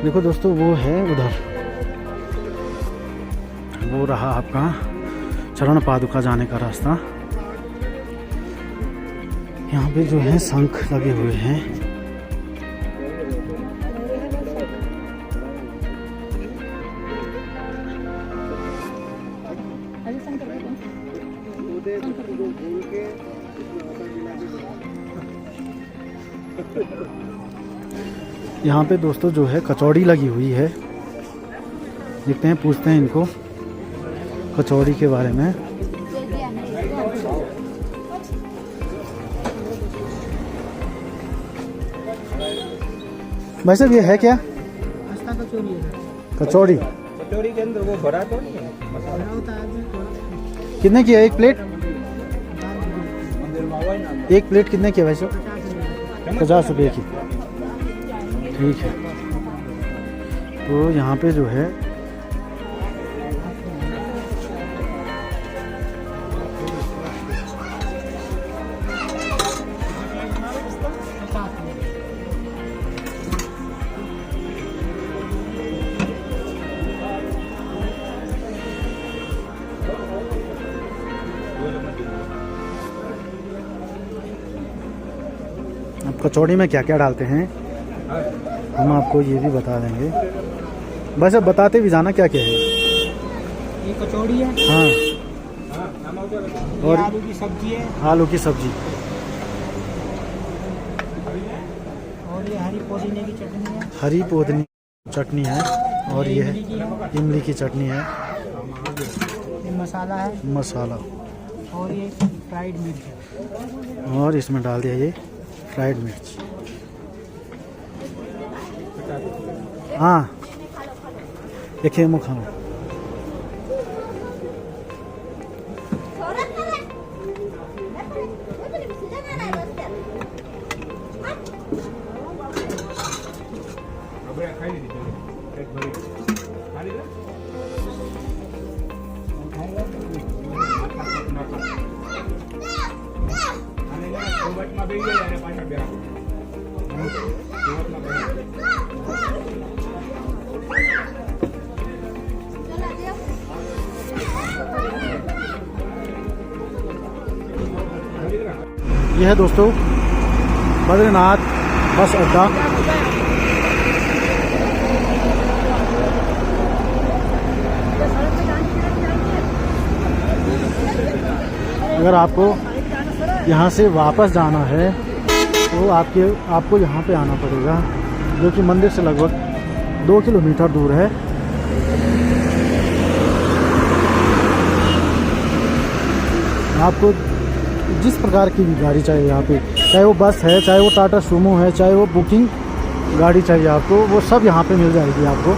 देखो दोस्तों वो है उधर, वो रहा आपका चरण पादुका जाने का रास्ता। यहाँ पे जो है शंख लगे हुए हैं। यहाँ पे दोस्तों जो है कचौड़ी लगी हुई है। देखते हैं पूछते हैं इनको कचौड़ी के बारे में। भाई साहब ये है क्या? कचौड़ी कचौड़ी के अंदर वो भरा तो नहीं है? कितने की है एक प्लेट? एक प्लेट कितने की है भाई साहब? 50 रुपये की। ठीक है। तो यहाँ पे जो है अब कचौड़ी में क्या क्या डालते हैं हम आपको ये भी बता देंगे। बस अब बताते भी जाना क्या क्या है। ये कचौड़ी है। हाँ और आलू की सब्जी है। आलू की सब्जी और ये हरी पुदीने की चटनी है। हरी पुदीने चटनी है। और ये है इमली की चटनी है। ये मसाला है। मसाला और ये फ्राइड मिर्च है। और इसमें डाल दिया ये फ्राइड मिर्च। हाँ देखिए मुखाओ यह है दोस्तों बद्रीनाथ बस अड्डा। अगर आपको यहाँ से वापस जाना है तो आपको यहाँ पे आना पड़ेगा, जो कि मंदिर से लगभग 2 किलोमीटर दूर है। आपको जिस प्रकार की भी गाड़ी चाहिए यहाँ पे, चाहे वो बस है, चाहे वो टाटा सूमो है, चाहे वो बुकिंग गाड़ी चाहिए आपको, वो सब यहाँ पे मिल जाएगी आपको।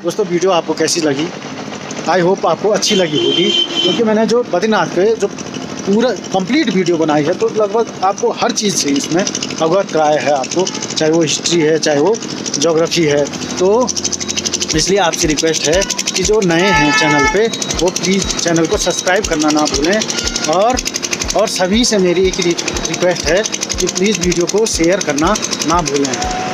दोस्तों वीडियो आपको कैसी लगी? आई होप आपको अच्छी लगी होगी, क्योंकि मैंने जो बद्रीनाथ पे जो पूरा कंप्लीट वीडियो बनाई है तो लगभग आपको हर चीज़ से इसमें अवगत कराया है आपको, चाहे वो हिस्ट्री है, चाहे वो ज्योग्राफी है। तो इसलिए आपसे रिक्वेस्ट है कि जो नए हैं चैनल पे वो प्लीज़ चैनल को सब्सक्राइब करना ना भूलें, और सभी से मेरी एक रिक्वेस्ट है कि प्लीज़ वीडियो को शेयर करना ना भूलें।